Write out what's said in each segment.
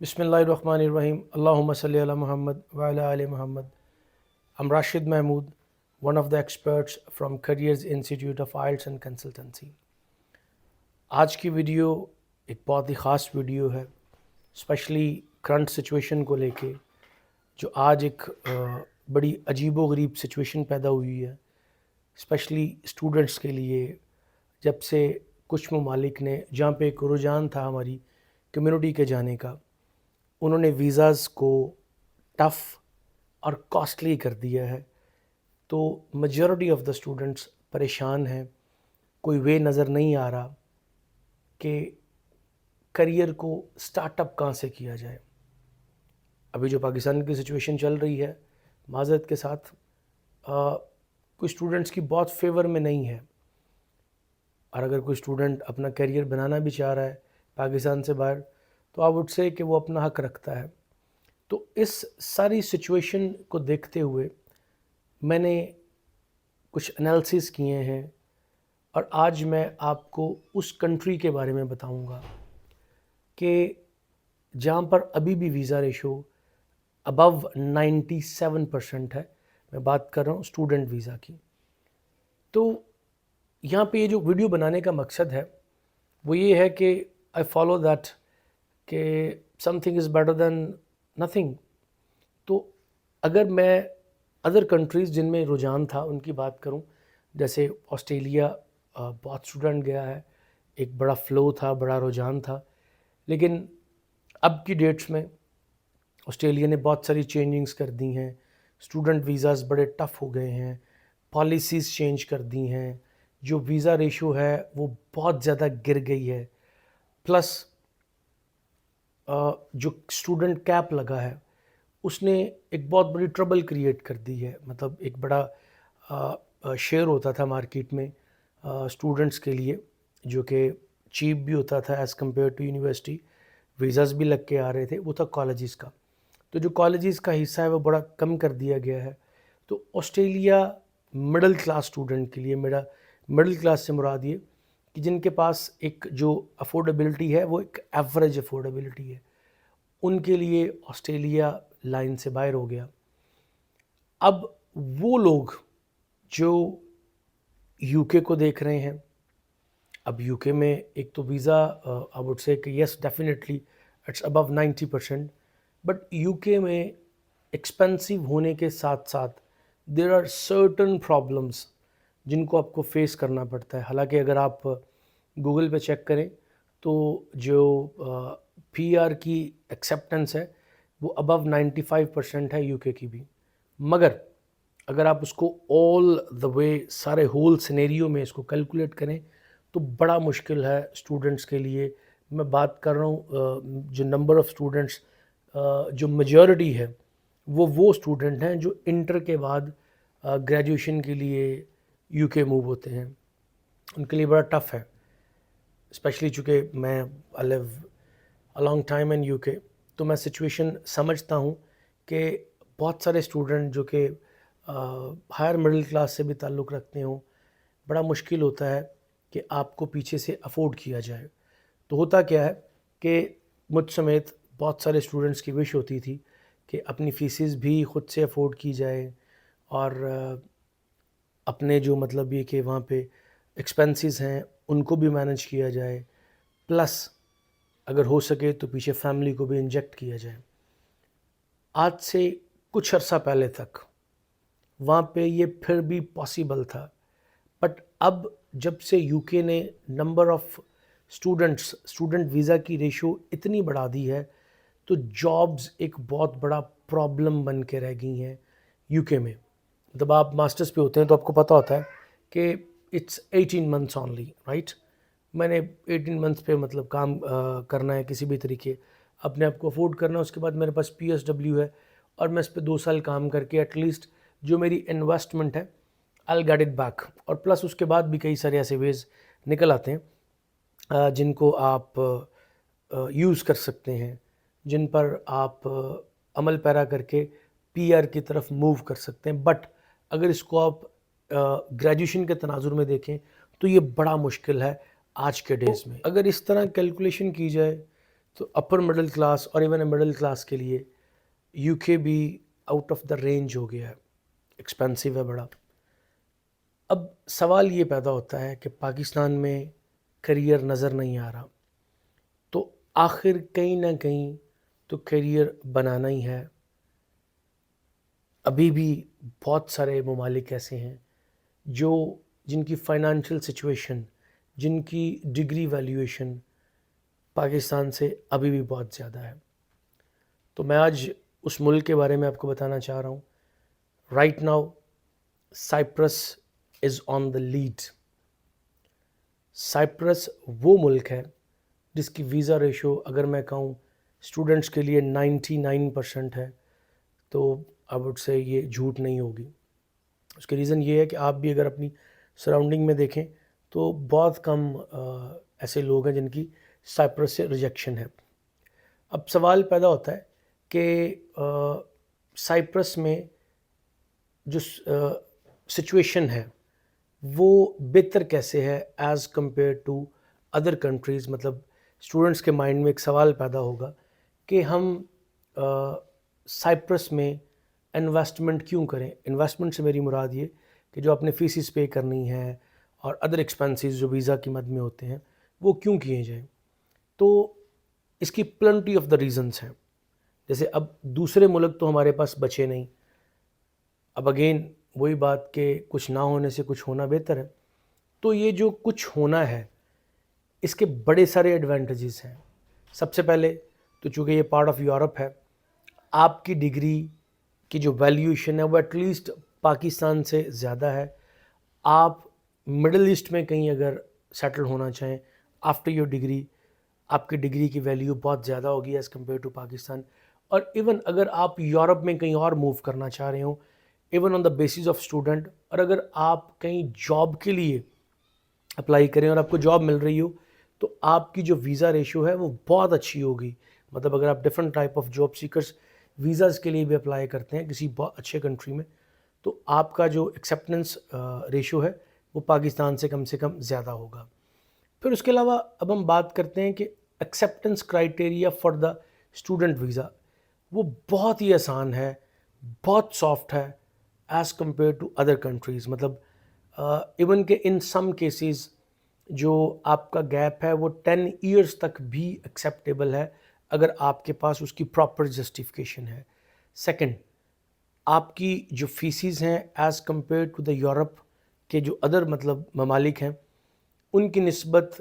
Bismillahirrahmanirrahim. Allahumma salli ala Muhammad wa ala ali Muhammad. I'm Rashid Mahmood, one of the experts from Careers Institute of IELTS and Consultancy. آج کی video ایک بہت ہی خاص video ہے، especially current situation کو لے کے، جو آج ایک بڑی عجیب و غریب سچویشن پیدا ہوئی ہے، اسپیشلی اسٹوڈنٹس کے لیے، جب سے کچھ ممالک نے جہاں پہ ایک رجحان تھا ہماری کمیونٹی کے جانے کا، انہوں نے ویزاز کو ٹف اور کاسٹلی کر دیا ہے، تو میجورٹی آف دا اسٹوڈنٹس پریشان ہیں، کوئی وے نظر نہیں آ رہا کہ کریئر کو سٹارٹ اپ کہاں سے کیا جائے۔ ابھی جو پاکستان کی سچویشن چل رہی ہے، معذرت کے ساتھ کوئی اسٹوڈنٹس کی بہت فیور میں نہیں ہے، اور اگر کوئی اسٹوڈنٹ اپنا کیریئر بنانا بھی چاہ رہا ہے پاکستان سے باہر، تو آپ وڈ سے کہ وہ اپنا حق رکھتا ہے۔ تو اس ساری سچویشن کو دیکھتے ہوئے میں نے کچھ انالیسس کیے ہیں، اور آج میں آپ کو اس کنٹری کے بارے میں بتاؤں گا کہ جہاں پر ابھی بھی ویزا ریشو ابو 97% ہے۔ میں بات کر رہا ہوں اسٹوڈنٹ ویزا کی۔ تو یہاں پہ یہ جو ویڈیو بنانے کا مقصد ہے وہ یہ ہے کہ آئی فالو دیٹ کہ some thing is better than nothing. تو اگر میں ادر کنٹریز جن میں رجحان تھا ان کی بات کروں، جیسے آسٹریلیا، بہت اسٹوڈنٹ گیا ہے، ایک بڑا فلو تھا، بڑا رجحان تھا، لیکن اب کی ڈیٹس میں آسٹریلیا نے بہت ساری چینجنگز کر دی ہیں، اسٹوڈنٹ ویزاز بڑے ٹف ہو گئے ہیں، پالیسیز چینج کر دی ہیں، جو ویزا ریشو ہے وہ بہت زیادہ گر گئی ہے، پلس جو اسٹوڈنٹ کیپ لگا ہے اس نے ایک بہت بڑی ٹربل کریٹ کر دی ہے۔ مطلب ایک بڑا شیئر ہوتا تھا مارکیٹ میں اسٹوڈنٹس کے لیے، جو کہ چیپ بھی ہوتا تھا as compared to university, visas بھی لگ کے آ رہے تھے، وہ تھا کالجز کا۔ تو جو کالجز کا حصہ ہے وہ بڑا کم کر دیا گیا ہے۔ تو آسٹریلیا مڈل کلاس اسٹوڈنٹ کے لیے، میرا مڈل کلاس سے مراد یہ کہ جن کے پاس ایک جو افورڈیبلٹی ہے وہ ایک ایوریج افورڈیبلٹی ہے، ان کے لیے آسٹریلیا لائن سے باہر ہو گیا۔ اب وہ لوگ جو یو کے کو دیکھ رہے ہیں، اب یو کے میں ایک تو ویزا آئی وڈ سے کہ yes definitely it's about 90%، but UK کے میں ایکسپینسو ہونے کے ساتھ ساتھ دیر آر سرٹن پرابلمس جن کو آپ کو فیس کرنا پڑتا ہے۔ حالانکہ اگر آپ گوگل پہ چیک کریں تو جو پی آر کی ایکسیپٹنس ہے وہ ابو 95% ہے یو کے کی بھی، مگر اگر آپ اس کو آل دا وے سارے ہول سینیریو میں اس کو کیلکولیٹ کریں تو بڑا مشکل ہے اسٹوڈنٹس کے لیے۔ میں بات کر رہا ہوں جو نمبر آف اسٹوڈنٹس، جو میجورٹی ہے وہ اسٹوڈنٹ ہیں جو انٹر کے بعد گریجویشن کے لیے یو کے موو ہوتے ہیں، ان کے لیے بڑا ٹف ہے، اسپیشلی چونکہ میں I live a long time in UK, تو میں سچویشن سمجھتا ہوں کہ بہت سارے اسٹوڈنٹ جو کہ ہائر مڈل کلاس سے بھی تعلق رکھتے ہوں، بڑا مشکل ہوتا ہے کہ آپ کو پیچھے سے افورڈ کیا جائے۔ تو ہوتا کیا ہے کہ مجھ سمیت بہت سارے اسٹوڈنٹس کی وش ہوتی تھی کہ اپنی فیسز بھی خود سے افورڈ کی جائے، اور اپنے جو مطلب یہ کہ وہاں پہ ایکسپینسز ہیں ان کو بھی مینج کیا جائے، پلس اگر ہو سکے تو پیچھے فیملی کو بھی انجیکٹ کیا جائے۔ آج سے کچھ عرصہ پہلے تک وہاں پہ یہ پھر بھی پاسیبل تھا، بٹ اب جب سے یو کے نے نمبر آف اسٹوڈنٹ ویزا کی ریشو اتنی بڑھا دی ہے، تو جابز ایک بہت بڑا پرابلم بن کے رہ گئی ہیں یو کے میں۔ جب آپ ماسٹرز پہ ہوتے ہیں تو آپ کو پتہ ہوتا ہے کہ اٹس 18 months اونلی، رائٹ؟ میں نے 18 months پہ مطلب کام کرنا ہے، کسی بھی طریقے اپنے آپ کو افورڈ کرنا ہے، اس کے بعد میرے پاس پی ایس ڈبلیو ہے، اور میں اس پہ 2 سال کام کر کے ایٹ لیسٹ جو میری انویسٹمنٹ ہے I'll get it back، اور پلس اس کے بعد بھی کئی سارے ایسے ویز نکل آتے ہیں جن کو آپ یوز کر سکتے ہیں، جن پر آپ عمل پیرا کر کے پی آر کی طرف موو کر سکتے ہیں۔ بٹ اگر اس کو آپ گریجویشن کے تناظر میں دیکھیں تو یہ بڑا مشکل ہے آج کے ڈیز میں۔ اگر اس طرح کیلکولیشن کی جائے تو اپر مڈل کلاس اور ایون مڈل کلاس کے لیے یو کے بھی آؤٹ آف دا رینج ہو گیا ہے، ایکسپینسو ہے بڑا۔ اب سوال یہ پیدا ہوتا ہے کہ پاکستان میں کریئر نظر نہیں آ رہا، تو آخر کہیں نہ کہیں تو کریئر بنانا ہی ہے۔ ابھی بھی بہت سارے ممالک ایسے ہیں جن کی فائنانشیل سچویشن، جن کی ڈگری ویلیویشن پاکستان سے ابھی بھی بہت زیادہ ہے۔ تو میں آج اس ملک کے بارے میں آپ کو بتانا چاہ رہا ہوں۔ Right now Cyprus is on the lead. Cyprus وہ ملک ہے جس کی ویزا ریشو اگر میں کہوں اسٹوڈنٹس کے لیے 99% ہے، تو آئی وڈ سے یہ جھوٹ نہیں ہوگی۔ اس کے ریزن یہ ہے کہ آپ بھی اگر اپنی سراؤنڈنگ میں دیکھیں تو بہت کم ایسے لوگ ہیں جن کی سائپرس سے ریجیکشن ہے۔ اب سوال پیدا ہوتا ہے کہ سائپرس میں جو سچویشن ہے وہ بہتر کیسے ہے as compared to other countries. مطلب اسٹوڈنٹس کے مائنڈ میں ایک سوال پیدا ہوگا کہ ہم سائپرس میں انویسٹمنٹ کیوں کریں۔ انویسٹمنٹ سے میری مراد یہ کہ جو آپ نے فیسز پے کرنی ہے اور ادر ایکسپینسز جو ویزا کی مد میں ہوتے ہیں وہ کیوں کیے جائیں۔ تو اس کی پلنٹی آف دا ریزنس ہیں۔ جیسے اب دوسرے ملک تو ہمارے پاس بچے نہیں، اب اگین وہی بات کہ کچھ نہ ہونے سے کچھ ہونا بہتر ہے۔ تو یہ جو کچھ ہونا ہے اس کے بڑے سارے ایڈوانٹیجز ہیں۔ سب سے پہلے تو چونکہ یہ پارٹ آف یورپ ہے، آپ کی ڈگری کی جو ویلیویشن ہے وہ ایٹ لیسٹ پاکستان سے زیادہ ہے۔ آپ مڈل ایسٹ میں کہیں اگر سیٹل ہونا چاہیں آفٹر یور ڈگری، آپ کی ڈگری کی ویلیو بہت زیادہ ہوگی ایز کمپیئر ٹو پاکستان۔ اور ایون اگر آپ یورپ میں کہیں اور موو کرنا چاہ رہے ہوں even on the basis of student, اور اگر آپ کہیں جاب کے لیے اپلائی کریں اور آپ کو جاب مل رہی ہو تو آپ کی جو ویزا ریشو ہے وہ بہت اچھی ہوگی۔ مطلب اگر آپ different type of job seekers visas کے لیے بھی اپلائی کرتے ہیں کسی بہت اچھے کنٹری میں، تو آپ کا جو ایکسیپٹنس ریشو ہے وہ پاکستان سے کم زیادہ ہوگا۔ پھر اس کے علاوہ اب ہم بات کرتے ہیں کہ acceptance criteria for the student visa, وہ بہت ہی آسان ہے، بہت سافٹ ہے as compared to other countries. مطلب ایون کہ ان سم کیسز جو آپ کا گیپ ہے وہ 10 ایئرس تک بھی ایکسیپٹیبل ہے اگر آپ کے پاس اس کی پراپر جسٹیفیکیشن ہے۔ سیکنڈ، آپ کی جو فیسز ہیں as compared to the Europe کے جو ادر مطلب ممالک ہیں ان کی نسبت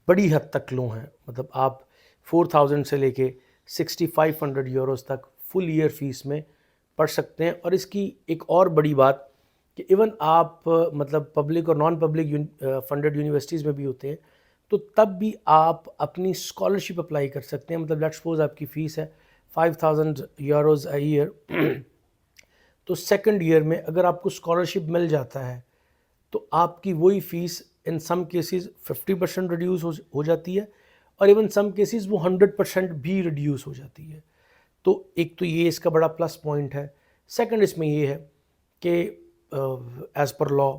بڑی حد تک لو ہیں۔ مطلب آپ 4000 سے لے کے 6500 یوروز تک فل ایئر فیس میں پڑھ سکتے ہیں۔ اور اس کی ایک اور بڑی بات کہ ایون آپ مطلب پبلک اور نان پبلک فنڈڈ یونیورسٹیز میں بھی ہوتے ہیں تو تب بھی آپ اپنی اسکالرشپ اپلائی کر سکتے ہیں۔ مطلب لیٹس سپوز آپ کی فیس ہے 5000 یوروز اے ایئر، تو سیکنڈ ایئر میں اگر آپ کو اسکالرشپ مل جاتا ہے تو آپ کی وہی face in some cases 50% reduce ہو جاتی ہے، اور ایون سم کیسز وہ 100% بھی ریڈیوس ہو جاتی ہے۔ تو ایک تو یہ اس کا بڑا پلس پوائنٹ ہے۔ سیکنڈ اس میں یہ ہے کہ ایز پر لا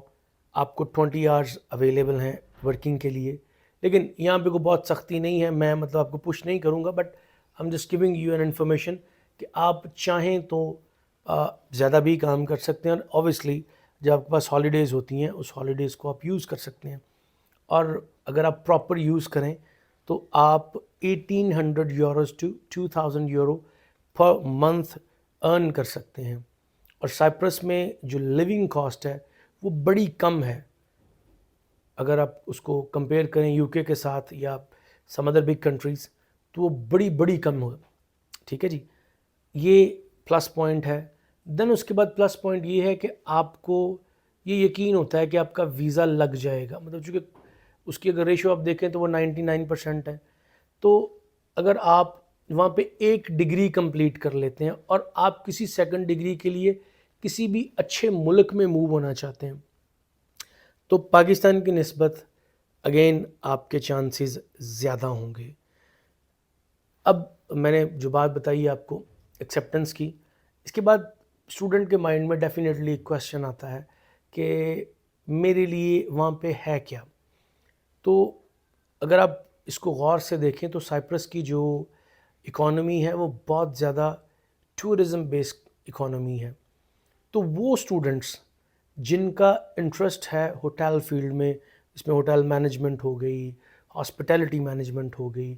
آپ کو 20 آورز اویلیبل ہیں ورکنگ کے لیے، لیکن یہاں پہ کوئی بہت سختی نہیں ہے۔ میں مطلب آپ کو پش نہیں کروں گا، but I am just giving you an information کہ آپ چاہیں تو زیادہ بھی کام کر سکتے ہیں، اور اوبیسلی جب آپ کے پاس ہالیڈیز ہوتی ہیں اس ہالیڈیز کو آپ یوز کر سکتے ہیں، اور اگر آپ پراپر یوز کریں تو آپ 1800 euros to 2000 euro per month earn کر سکتے ہیں۔ اور سائپرس میں جو لیونگ کاسٹ ہے وہ بڑی کم ہے اگر آپ اس کو کمپیئر کریں یو کے ساتھ یا سم ادر بگ کنٹریز، تو وہ بڑی کم ہو۔ ٹھیک ہے جی، یہ پلس پوائنٹ ہے۔ دین اس کے بعد پلس پوائنٹ یہ ہے کہ آپ کو یہ یقین ہوتا ہے کہ آپ کا ویزا لگ جائے گا۔ مطلب چونکہ اس کی اگر ریشو آپ دیکھیں تو وہ 99% ہے، تو اگر آپ وہاں پہ ایک ڈگری کمپلیٹ کر لیتے ہیں اور آپ کسی سیکنڈ ڈگری کے لیے کسی بھی اچھے ملک میں موو ہونا چاہتے ہیں تو پاکستان کی نسبت اگین آپ کے چانسز زیادہ ہوں گے۔ اب میں نے جو بات بتائی آپ کو ایکسیپٹنس کی، اس کے بعد اسٹوڈنٹ کے مائنڈ میں ڈیفینیٹلی ایک کویسچن آتا ہے کہ میرے لیے وہاں پہ ہے کیا۔ تو اگر آپ اس کو غور سے دیکھیں تو سائپرس کی جو اکانومی ہے وہ بہت زیادہ ٹورزم بیسڈ اکانومی ہے. تو وہ اسٹوڈنٹس جن کا انٹرسٹ ہے ہوٹل فیلڈ میں، اس میں ہوٹل مینجمنٹ ہو گئی، ہاسپٹیلٹی مینجمنٹ ہو گئی،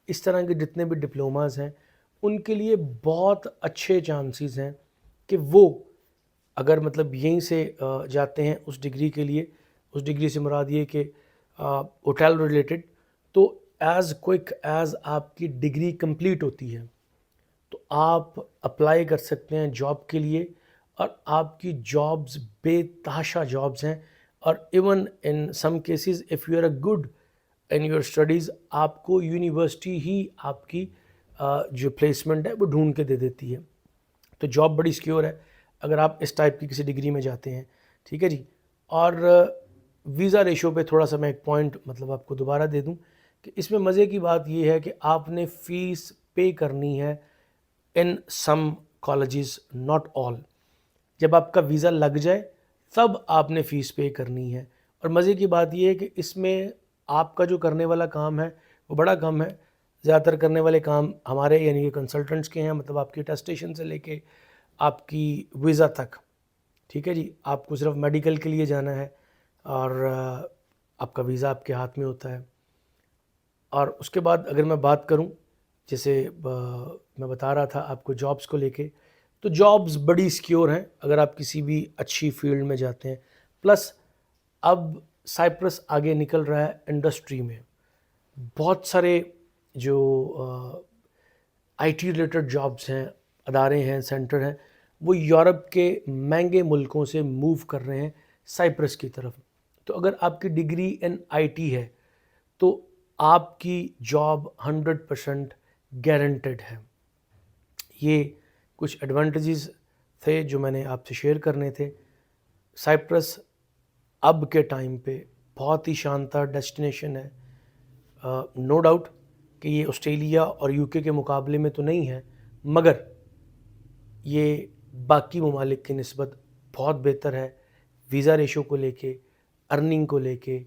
اس طرح کے جتنے بھی ڈپلوماز ہیں، ان کے لیے بہت اچھے چانسز ہیں کہ وہ اگر مطلب یہیں سے جاتے ہیں اس ڈگری کے لیے. اس ڈگری سے مراد یہ کہ ہوٹل ریلیٹڈ، تو ایز کوئک ایز آپ کی ڈگری کمپلیٹ ہوتی ہے تو آپ اپلائی کر سکتے ہیں جاب کے لیے، اور آپ کی جابز بے تحاشا جابز ہیں. اور even in some cases if you are a good in your studies, آپ کو یونیورسٹی ہی آپ کی جو پلیسمنٹ ہے وہ ڈھونڈ کے دے دیتی ہے. تو جاب بڑی سیکیور ہے اگر آپ اس ٹائپ کی کسی ڈگری میں جاتے ہیں. ٹھیک ہے جی. اور ویزا ریشو پہ تھوڑا سا میں ایک پوائنٹ مطلب آپ کو دوبارہ دے دوں کہ اس میں مزے کی بات یہ ہے کہ آپ نے فیس پے کرنی ہے ان سم کالجز، ناٹ آل. جب آپ کا ویزا لگ جائے تب آپ نے فیس پے کرنی ہے. اور مزے کی بات یہ ہے کہ اس میں آپ کا جو کرنے والا کام ہے وہ بڑا کم ہے. زیادہ تر کرنے والے کام ہمارے یعنی کہ کنسلٹنٹس کے ہیں، مطلب آپ کی اٹیسٹیشن سے لے کے آپ کی ویزا تک. ٹھیک ہے جی. آپ کو صرف میڈیکل کے لیے جانا ہے اور آپ کا ویزا آپ کے ہاتھ میں ہوتا ہے. اور اس کے بعد اگر میں بات کروں، جیسے میں بتا رہا تھا آپ کو جابز کو لے کے، تو جابز بڑی سیکیور ہیں اگر آپ کسی بھی اچھی فیلڈ میں جاتے ہیں. پلس اب سائپرس آگے نکل رہا ہے انڈسٹری میں. بہت سارے جو آئی ٹی ریلیٹڈ جابز ہیں، ادارے ہیں، سینٹر ہیں، وہ یورپ کے مہنگے ملکوں سے موو کر رہے ہیں سائپرس کی طرف. تو اگر آپ کی ڈگری ان آئی ٹی ہے تو آپ کی جاب 100% گارنٹیڈ ہے. یہ کچھ ایڈوانٹیجز تھے جو میں نے آپ سے شیئر کرنے تھے. سائپرس اب کے ٹائم پہ بہت ہی شاندار ڈیسٹینیشن ہے. نو ڈاؤٹ کہ یہ آسٹریلیا اور یو کے مقابلے میں تو نہیں ہے، مگر یہ باقی ممالک کی نسبت بہت بہتر ہے ویزا ریشو کو لے کے، ارننگ کو لے کے،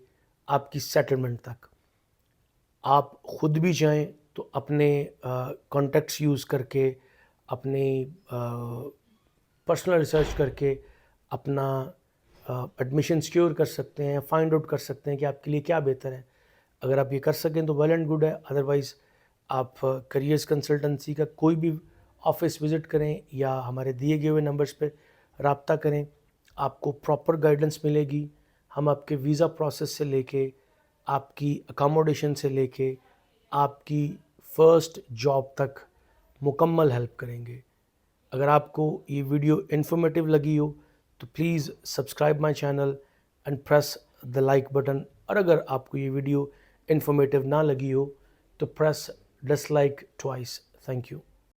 آپ کی سیٹلمنٹ تک. آپ خود بھی چاہیں تو اپنے کانٹیکٹس یوز کر کے، اپنی پرسنل ریسرچ کر کے اپنا ایڈمیشن سیکیور کر سکتے ہیں، فائنڈ آؤٹ کر سکتے ہیں کہ آپ کے لیے کیا بہتر ہے. اگر آپ یہ کر سکیں تو ویل اینڈ گڈ ہے. ادروائز آپ کریئرز کنسلٹنسی کا کوئی بھی آفس وزٹ کریں یا ہمارے دیے گئے ہوئے نمبرز پہ رابطہ کریں. آپ کو پراپر گائیڈنس ملے گی. ہم آپ کے ویزا پروسیس سے لے کے، آپ کی اکاموڈیشن سے لے کے، آپ کی فرسٹ جاب تک مکمل ہیلپ کریں گے. اگر آپ کو یہ ویڈیو انفارمیٹیو لگی ہو تو please subscribe my channel and press the like button. اور اگر آپ کو یہ ویڈیو انفارمیٹیو نہ لگی ہو تو press dislike twice. Thank you.